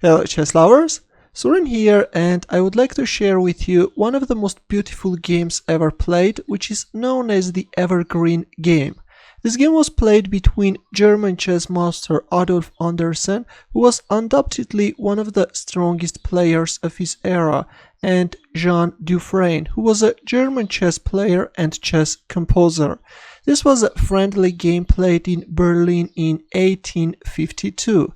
Hello chess lovers, Surin here, and I would like to share with you one of the most beautiful games ever played, which is known as the Evergreen game. This game was played between German chess master Adolf Anderssen, who was undoubtedly one of the strongest players of his era, and Jean Dufresne, who was a German chess player and chess composer. This was a friendly game played in Berlin in 1852.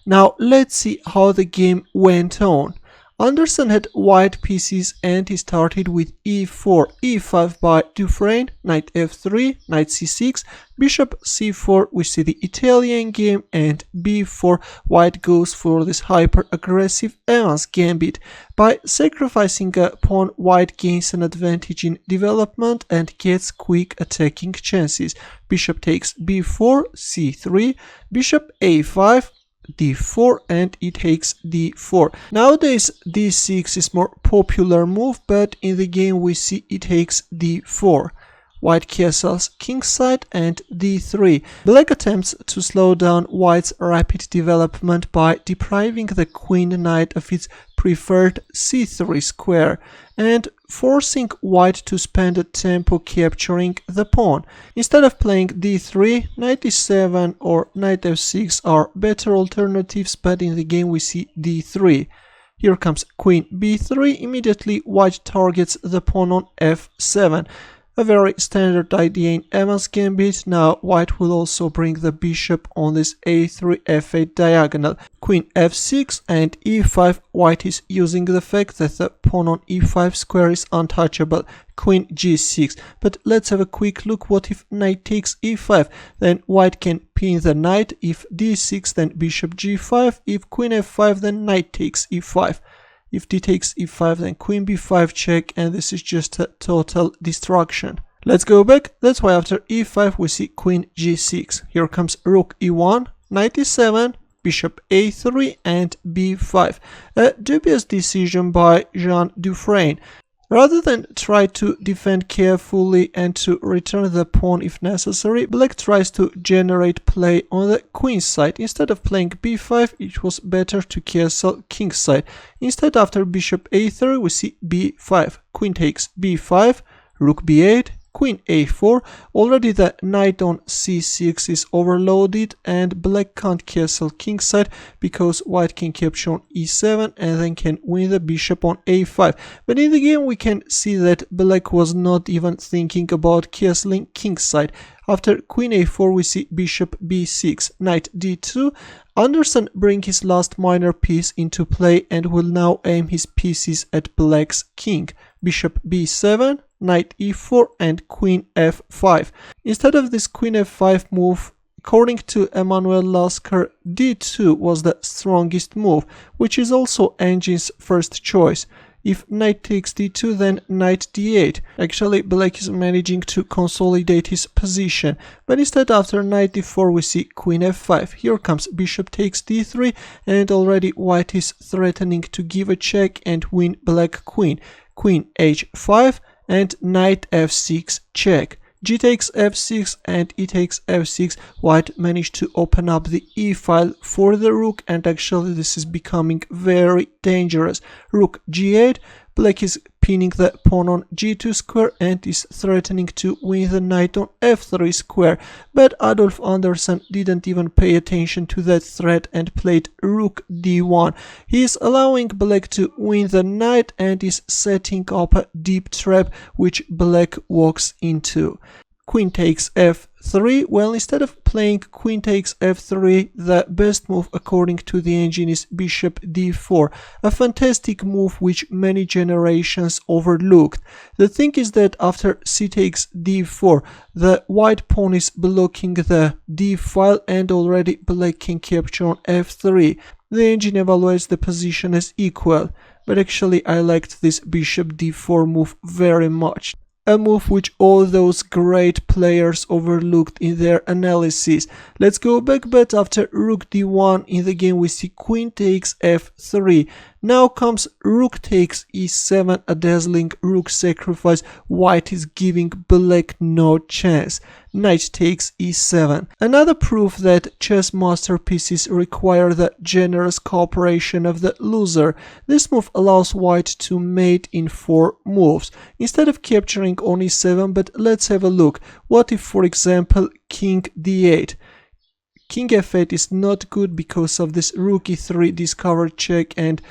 Now let's see how the game went on. Anderssen had white pieces and he started with e4, e5 by Dufresne, knight f3, knight c6, bishop c4, we see the Italian game, and b4, white goes for this hyper-aggressive Evans gambit. By sacrificing a pawn, white gains an advantage in development and gets quick attacking chances. Bishop takes b4, c3, bishop a5, d4, and it takes d4. Nowadays d6 is more popular move, but in the game we see it takes d4. White castles kingside and d3. Black attempts to slow down white's rapid development by depriving the queen knight of its preferred c3 square and forcing white to spend a tempo capturing the pawn. Instead of playing d3, knight e7 or knight f6 are better alternatives, but in the game we see d3. Here comes queen b3, immediately white targets the pawn on f7. A very standard idea in Evans gambit. Now white will also bring the bishop on this a3 f8 diagonal. Queen f6 and e5. White is using the fact that the pawn on e5 square is untouchable. Queen g6. But let's have a quick look. What if knight takes e5? Then white can pin the knight. If d6, then bishop g5. If queen f5, then knight takes e5. If d takes e5, then queen b5 check, and this is just a total destruction. Let's go back. That's why after e5 we see queen g6. Here comes rook e1, knight e7, bishop a3 and b5. A dubious decision by Jean Dufresne. Rather than try to defend carefully and to return the pawn if necessary, black tries to generate play on the queen side. Instead of playing b5, it was better to castle king side. Instead, after bishop a3, we see b5. Queen takes b5, rook b8, queen a4. Already the knight on c6 is overloaded and black can't castle kingside because white can capture on e7 and then can win the bishop on a5. But in the game we can see that black was not even thinking about castling kingside. After queen a4 we see bishop b6, knight d2. Anderssen brings his last minor piece into play and will now aim his pieces at black's king. Bishop b7, knight e4 and queen f5. Instead of this queen f5 move, according to Emanuel Lasker, d2 was the strongest move, which is also Engine's first choice. If knight takes d2, then knight d8. Actually, black is managing to consolidate his position, but instead after knight d4 we see queen f5. Here comes bishop takes d3, and already white is threatening to give a check and win black queen. Queen h5 and knight f6 check. G takes f6 and e takes f6. White managed to open up the e file for the rook, and actually this is becoming very dangerous. Rook g8. Black is pinning the pawn on g2 square and is threatening to win the knight on f3 square. But Adolf Anderssen didn't even pay attention to that threat and played rook d1. He is allowing black to win the knight and is setting up a deep trap which black walks into. Queen takes f3. Well, instead of playing queen takes f3, the best move according to the engine is bishop d4, a fantastic move which many generations overlooked. The thing is that after c takes d4, the white pawn is blocking the d file and already black can capture on f3. The engine evaluates the position as equal, but actually I liked this bishop d4 move very much. A move which all those great players overlooked in their analysis. Let's go back, but after rook d1 in the game we see queen takes f3. Now comes rook takes e7, a dazzling rook sacrifice. White is giving black no chance. Knight takes e7. Another proof that chess masterpieces require the generous cooperation of the loser. This move allows white to mate in 4 moves, instead of capturing on e7, but let's have a look. What if, for example, king d8? King f8 is not good because of this rook e3 discovered check and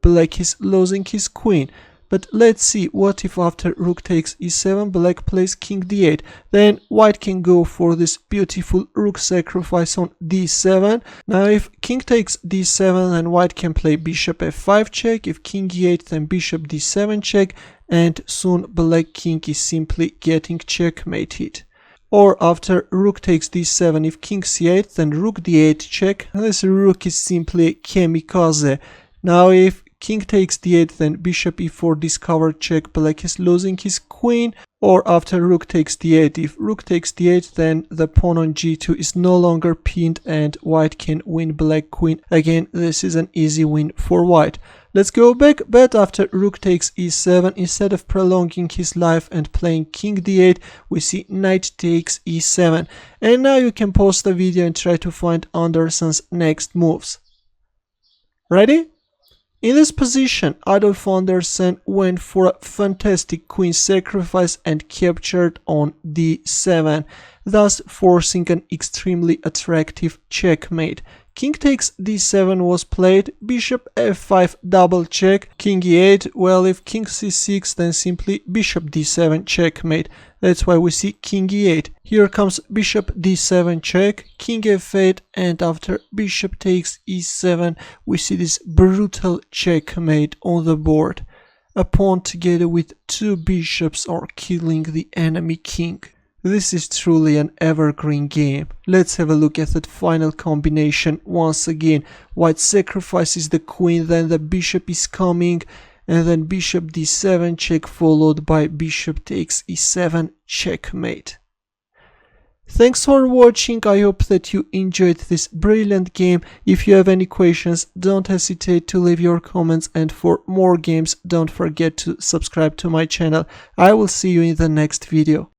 black is losing his queen. But let's see, what if after rook takes e7, black plays king d8? Then white can go for this beautiful rook sacrifice on d7. Now if king takes d7, then white can play bishop f5 check. If king e8, then bishop d7 check. And soon black king is simply getting checkmated. Or after rook takes d7, if king c8, then rook d8 check. This rook is simply kamikaze. Now if king takes d8, then bishop e4 discovered check, black is losing his queen. Or after rook takes d8, if rook takes d8, then the pawn on g2 is no longer pinned and white can win black queen. Again, this is an easy win for white. Let's go back, but after rook takes e7, instead of prolonging his life and playing king d8, we see knight takes e7. And now you can pause the video and try to find Andersson's next moves. Ready? In this position, Adolf Andersson went for a fantastic queen sacrifice and captured on d7, thus forcing an extremely attractive checkmate. King takes d7 was played, bishop f5 double check, king e8, well if king c6 then simply bishop d7 checkmate. That's why we see king e8. Here comes bishop d7 check, king f8, and after bishop takes e7 we see this brutal checkmate on the board. A pawn together with 2 bishops are killing the enemy king. This is truly an evergreen game. Let's have a look at that final combination once again. White sacrifices the queen, then the bishop is coming, and then bishop d7 check followed by bishop takes e7 checkmate. Thanks for watching. I hope that you enjoyed this brilliant game. If you have any questions, don't hesitate to leave your comments, and for more games, don't forget to subscribe to my channel. I will see you in the next video.